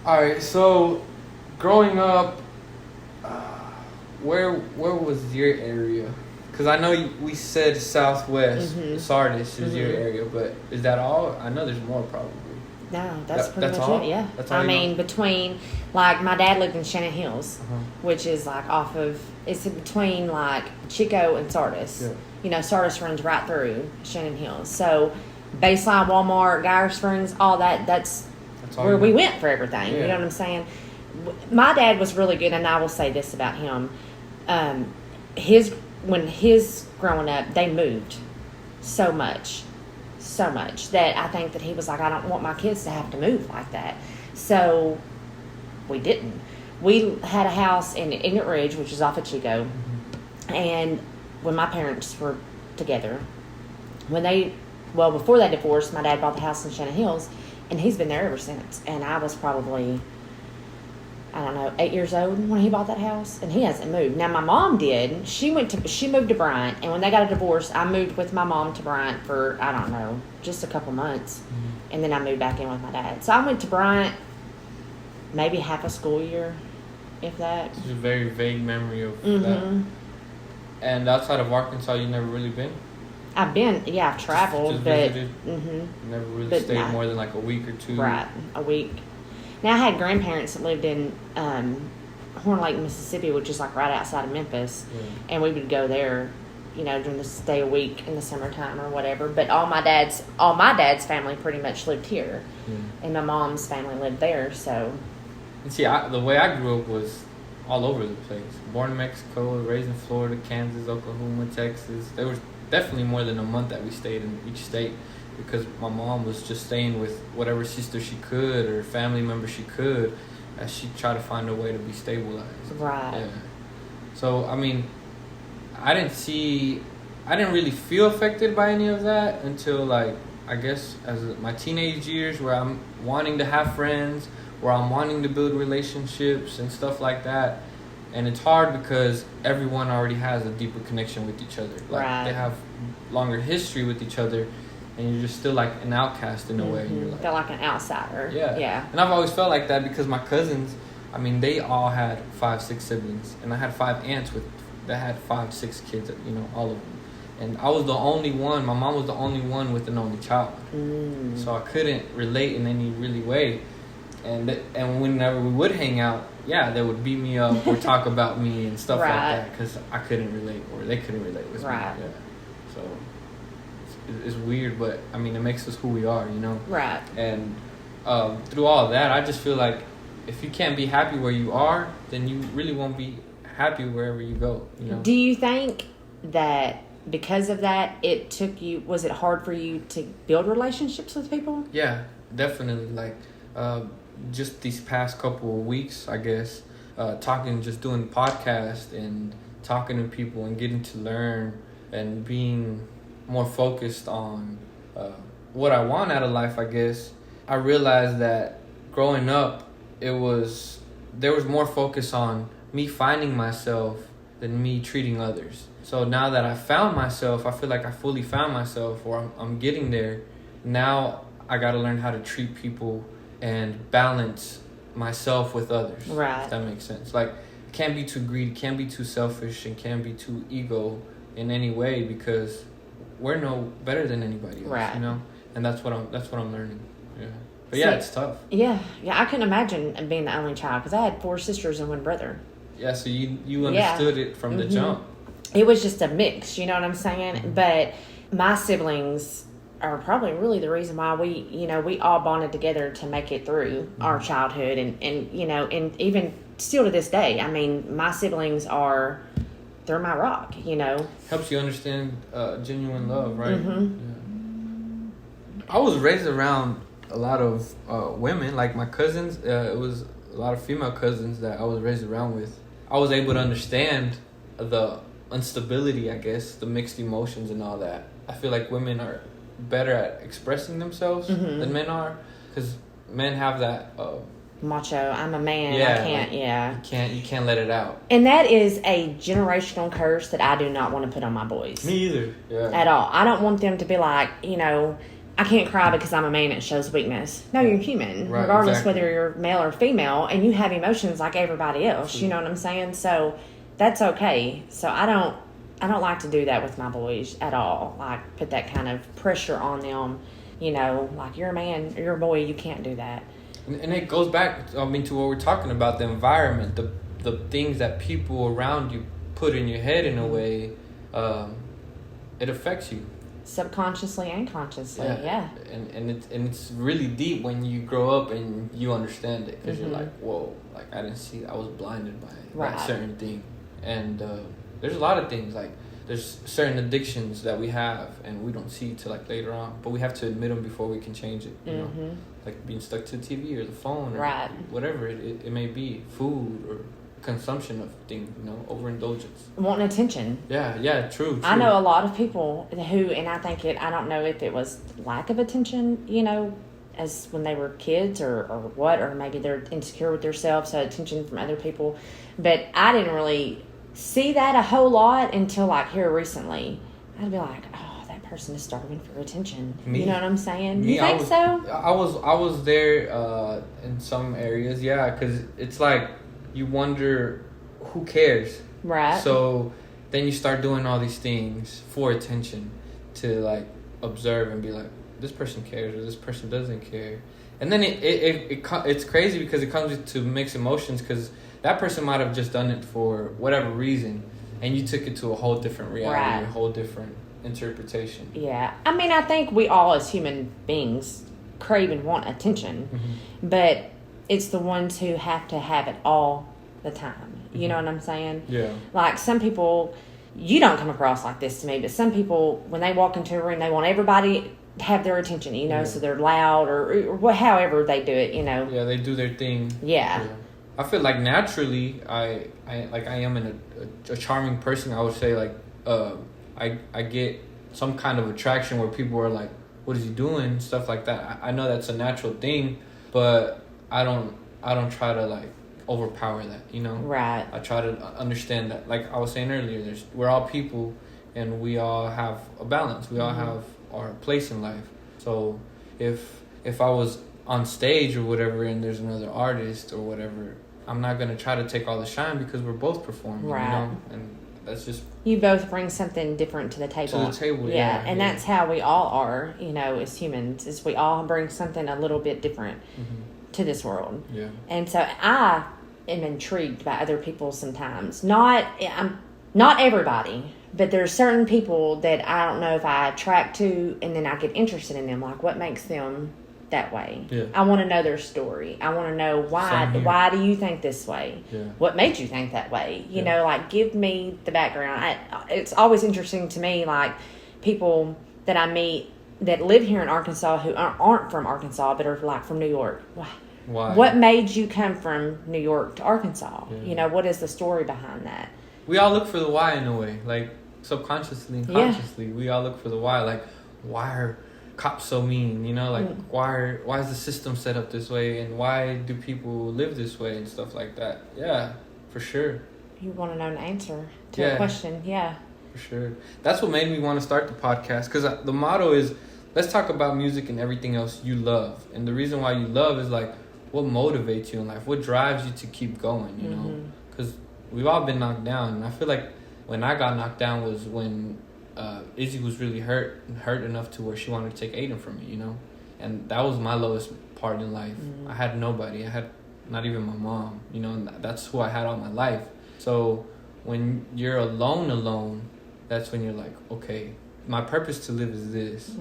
All right, so growing up, where was your area? Because I know we said Southwest, Sardis is your area, but is that all? I know there's more probably. No, that's pretty that's much all? it. Yeah. That's all I you mean, know? between like my dad lived in Shannon Hills, Uh-huh. which is like off of it's in between like Chico and Sardis. Yeah. You know, Sardis runs right through Shannon Hills. So, Baseline, Walmart, Geyer Springs, all that. That's all where you we know. went for everything. Yeah. You know what I'm saying? My dad was really good, and I will say this about him: when his growing up, they moved so much that I think that he was like, I don't want my kids to have to move like that. So we didn't. We had a house in Ignorant Ridge, which is off of Chico, and when my parents were together, before they divorced, my dad bought the house in Shannon Hills, and he's been there ever since. And I was probably, I don't know, 8 years old when he bought that house, and he hasn't moved. Now my mom did. She moved to Bryant, and when they got a divorce, I moved with my mom to Bryant for I don't know, just a couple months, and then I moved back in with my dad. So I went to Bryant maybe half a school year, if that. It's a very vague memory of that. And outside of Arkansas, you never really been? I've been, yeah, I've traveled, Just but visited? Never really But stayed not- more than like a week or two. right, a week. Now I had grandparents that lived in Horn Lake, Mississippi, which is like right outside of Memphis, Yeah. and we would go there, you know, during the stay a week in the summertime or whatever. But all my dad's family pretty much lived here, and my mom's family lived there. So, And see, the way I grew up was all over the place. Born in Mexico, raised in Florida, Kansas, Oklahoma, Texas. There was definitely more than a month that we stayed in each state because my mom was just staying with whatever sister she could or family member she could as she tried to find a way to be stabilized. right, Yeah. So, I mean, I didn't really feel affected by any of that until, like, I guess as my teenage years where I'm wanting to have friends, where I'm wanting to build relationships and stuff like that. And it's hard because everyone already has a deeper connection with each other. Like, Right. they have longer history with each other, and you're just still like an outcast in a way. And you're like, felt like an outsider. yeah. And I've always felt like that because my cousins, I mean, they all had 5-6 siblings, and I had 5 aunts that had 5-6 kids, you know, all of them. And I was the only one. My mom was the only one with an only child, so I couldn't relate in any really way. And whenever we would hang out, yeah, they would beat me up or talk about me and stuff like that because I couldn't relate or they couldn't relate with me. Right. Yeah. So it's weird, but I mean, it makes us who we are, you know. Right. And through all of that, I just feel like if you can't be happy where you are, then you really won't be happy wherever you go, you know. Do you think that because of that, was it hard for you to build relationships with people? Yeah, definitely. Like, just these past couple of weeks, I guess, just doing the podcast and talking to people and getting to learn and being more focused on what I want out of life, I guess. I realized that growing up, there was more focus on me finding myself than me treating others. So now that I found myself, I feel like I fully found myself, or I'm getting there. Now I got to learn how to treat people and balance myself with others. Right. If that makes sense. Like, can't be too greedy, can't be too selfish, and can't be too ego in any way because we're no better than anybody else. Right. You know, and that's what I'm learning. Yeah. But yeah, it's tough. Yeah. I couldn't imagine being the only child because I had 4 sisters and 1 brother. Yeah. So you understood it from the jump. It was just a mix, you know what I'm saying? But my siblings are probably really the reason why we all bonded together to make it through our childhood and you know, and even still to this day. I mean, my siblings they're my rock, you know. Helps you understand genuine love, right? Yeah. I was raised around a lot of women, like my cousins. It was a lot of female cousins that I was raised around with. I was able to understand the instability, I guess, the mixed emotions and all that. I feel like women are better at expressing themselves than men are, because men have that macho, I'm a man, yeah, I can't, you can't let it out. And that is a generational curse that I do not want to put on my boys. Me either. Yeah. At all. I don't want them to be like, you know, I can't cry because I'm a man. It shows weakness. No, you're human, Right, regardless exactly. whether you're male or female, and you have emotions like everybody else. You know what I'm saying? So that's okay. So I don't like to do that with my boys at all. Like put that kind of pressure on them. You know, like you're a man, you're a boy. You can't do that. And it goes back, I mean, to what we're talking about, the environment, the things that people around you put in your head in a way, it affects you. Subconsciously and consciously, yeah. And it's really deep when you grow up and you understand it, because you're like, whoa, like I didn't see, I was blinded by that certain thing. And there's a lot of things, like there's certain addictions that we have and we don't see till like later on, but we have to admit them before we can change it, you know, like being stuck to the TV or the phone or whatever it may be, food or consumption of things, you know, overindulgence, wanting attention. True. I know a lot of people who, and I think I don't know if it was lack of attention, you know, as when they were kids or what, or maybe they're insecure with themselves, so attention from other people, but I didn't really see that a whole lot until like here recently. I'd be like, oh, that person is starving for attention. You know what I'm saying? You think so? I was there in some areas, because it's like you wonder who cares, right? So then you start doing all these things for attention, to like observe and be like, this person cares or this person doesn't care, and then it's crazy because it comes to mixed emotions, because that person might have just done it for whatever reason, and you took it to a whole different reality, a whole different interpretation. Yeah, I mean, I think we all as human beings crave and want attention, but it's the ones who have to have it all the time. You know what I'm saying? Yeah. Like some people, you don't come across like this to me, but some people, when they walk into a room, they want everybody to have their attention, you know, so they're loud or however they do it, you know. Yeah, they do their thing. Yeah. I feel like naturally, I am in a charming person. I would say like, I get some kind of attraction where people are like, what is he doing? Stuff like that. I know that's a natural thing, but I don't try to like overpower that, you know? Right. I try to understand that, like I was saying earlier, we're all people and we all have a balance. We all have our place in life. So if I was on stage or whatever and there's another artist or whatever, I'm not going to try to take all the shine because we're both performing, you know? And that's just... You both bring something different to the table. To the table, and that's how we all are, you know, as humans, is we all bring something a little bit different to this world. Yeah. And so I am intrigued by other people sometimes. Not everybody, but there's certain people that I don't know if I attract to, and then I get interested in them. Like, what makes them that way? Yeah. I want to know their story. I want to know why do you think this way? Yeah. What made you think that way? You know, like, give me the background. It's always interesting to me, like, people that I meet that live here in Arkansas who aren't from Arkansas but are, like, from New York. Why? What made you come from New York to Arkansas? Yeah. You know, what is the story behind that? We all look for the why in a way, like subconsciously and consciously. We all look for the why, like, why are cops so mean? You know, like why is the system set up this way, and why do people live this way and stuff like that? Yeah, for sure. You want to know an answer to a question, for sure. That's what made me want to start the podcast, because the motto is, let's talk about music and everything else you love. And the reason why you love is like, what motivates you in life? What drives you to keep going, you know? Because we've all been knocked down. And I feel like when I got knocked down was when Izzy was really hurt enough to where she wanted to take Aiden from me, you know? And that was my lowest part in life. I had nobody. I had not even my mom, you know? And that's who I had all my life. So when you're alone, that's when you're like, okay, my purpose to live is this.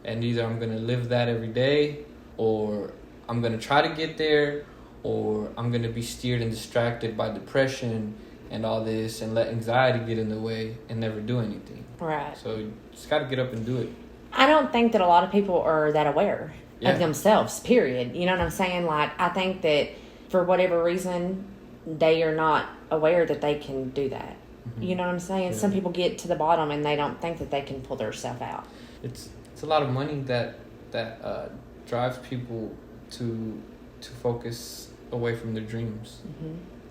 And either I'm going to live that every day, or I'm going to try to get there, or I'm going to be steered and distracted by depression and all this and let anxiety get in the way and never do anything. Right. So you just got to get up and do it. I don't think that a lot of people are that aware of themselves, period. You know what I'm saying? Like, I think that for whatever reason, they are not aware that they can do that. You know what I'm saying? Some people get to the bottom and they don't think that they can pull themselves out. It's a lot of money that drives people to focus away from their dreams.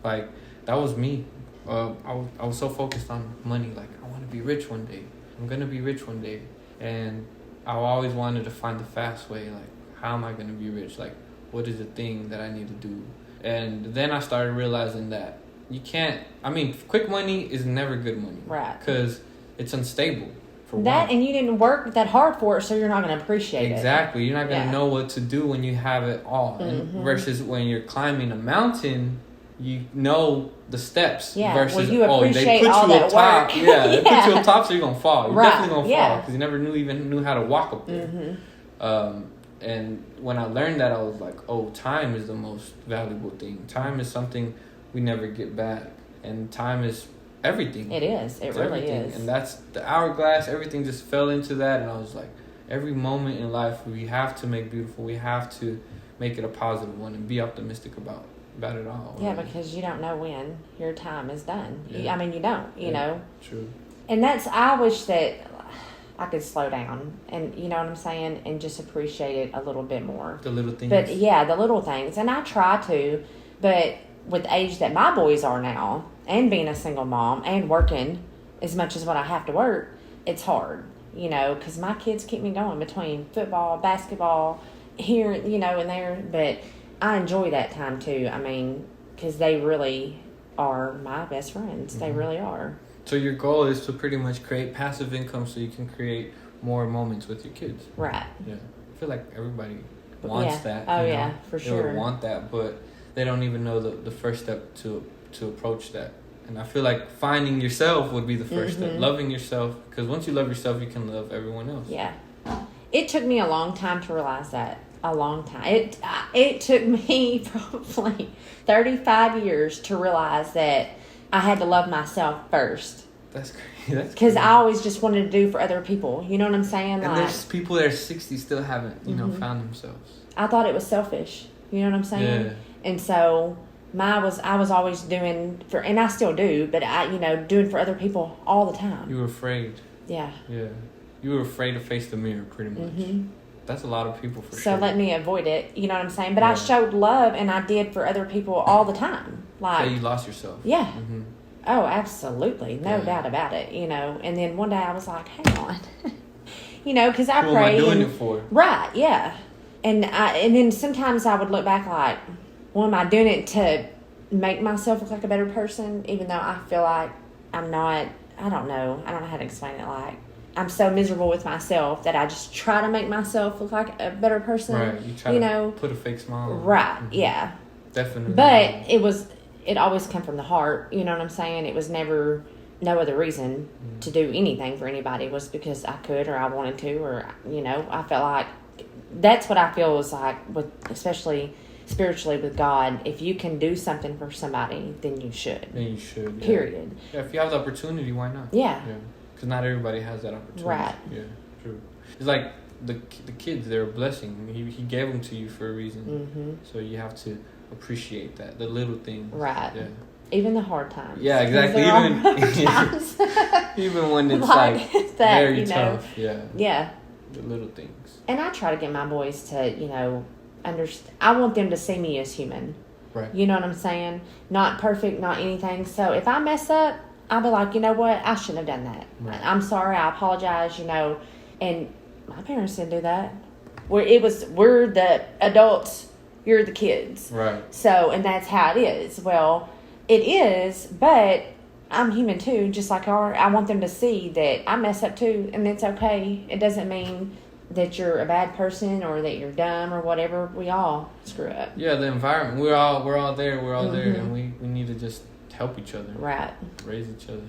Like, that was me. I was so focused on money. Like, I want to be rich one day. I'm gonna be rich one day. And I always wanted to find the fast way. Like, how am I going to be rich? Like, what is the thing that I need to do? And then I started realizing that you can't. I mean, quick money is never good money, right? Because it's unstable. For that, one. And you didn't work that hard for it, so you're not going to appreciate it. Exactly. You're not going to know what to do when you have it all. And versus when you're climbing a mountain, you know the steps. Yeah. Versus, you appreciate they put all you that up top. work. Yeah, they put you up top, so you're going to fall. You're definitely going to fall because you never knew how to walk up there. And when I learned that, I was like, oh, time is the most valuable thing. Time is something we never get back. And time is everything. It is. It really is. And that's the hourglass. Everything just fell into that. And I was like, every moment in life we have to make beautiful. We have to make it a positive one and be optimistic about it all. Yeah, because you don't know when your time is done. Yeah. I mean, you don't, you know. True. And I wish that I could slow down and, you know what I'm saying, and just appreciate it a little bit more. The little things. But yeah, the little things. And I try to, but with the age that my boys are now, and being a single mom and working as much as what I have to work, it's hard, you know, because my kids keep me going between football, basketball, here, you know, and there. But I enjoy that time too. I mean, because they really are my best friends. They really are. So your goal is to pretty much create passive income so you can create more moments with your kids. Right. Yeah. I feel like everybody wants that. Oh, you know? yeah, for sure. They would want that, but they don't even know the first step to approach that. And I feel like finding yourself would be the first step. Loving yourself. Because once you love yourself, you can love everyone else. Yeah. It took me a long time to realize that. A long time. It took me probably 35 years to realize that I had to love myself first. That's crazy. Because I always just wanted to do for other people. You know what I'm saying? And there's people that are 60 still haven't, found themselves. I thought it was selfish. You know what I'm saying? Yeah. And so I was always doing for, and I still do, but doing for other people all the time. You were afraid. Yeah. Yeah. You were afraid to face the mirror, pretty much. That's a lot of people for sure. So let me avoid it. You know what I'm saying? But I showed love, and I did for other people all the time. Like, you lost yourself. Yeah. Oh, absolutely. No doubt about it, And then one day I was like, hang on. Because I pray. Who am I doing it for? Right, yeah. And then sometimes I would look back like, well, am I doing it to make myself look like a better person? Even though I feel like I'm not, I don't know how to explain it. Like, I'm so miserable with myself that I just try to make myself look like a better person. Right, you try to put a fake smile on. Right, yeah. Definitely. But it always come from the heart, you know what I'm saying? It was never, no other reason to do anything for anybody. It was because I could or I wanted to, or, I felt like, that's what I feel is like, with, especially spiritually with God, if you can do something for somebody, then you should. Yeah. Period. Yeah, if you have the opportunity, why not? Yeah. Because not everybody has that opportunity. Right. Yeah, true. It's like the kids, they're a blessing. He gave them to you for a reason. So you have to appreciate that, the little things. Right. Yeah. Even the hard times. Yeah, exactly. Even when it's like that, very tough. Yeah. Yeah. The little things. And I try to get my boys to, understand. I want them to see me as human. Right. You know what I'm saying? Not perfect, not anything. So if I mess up, I'll be like, you know what? I shouldn't have done that. Right. I'm sorry. I apologize, And my parents didn't do that. We're the adults. You're the kids. Right. So, and that's how it is. Well, it is, but I'm human too. Just like I want them to see that I mess up too, and it's okay. It doesn't mean that you're a bad person or that you're dumb or whatever. We all screw up. Yeah, the environment. We're all there. We're all there, and we need to just help each other. Right. Raise each other.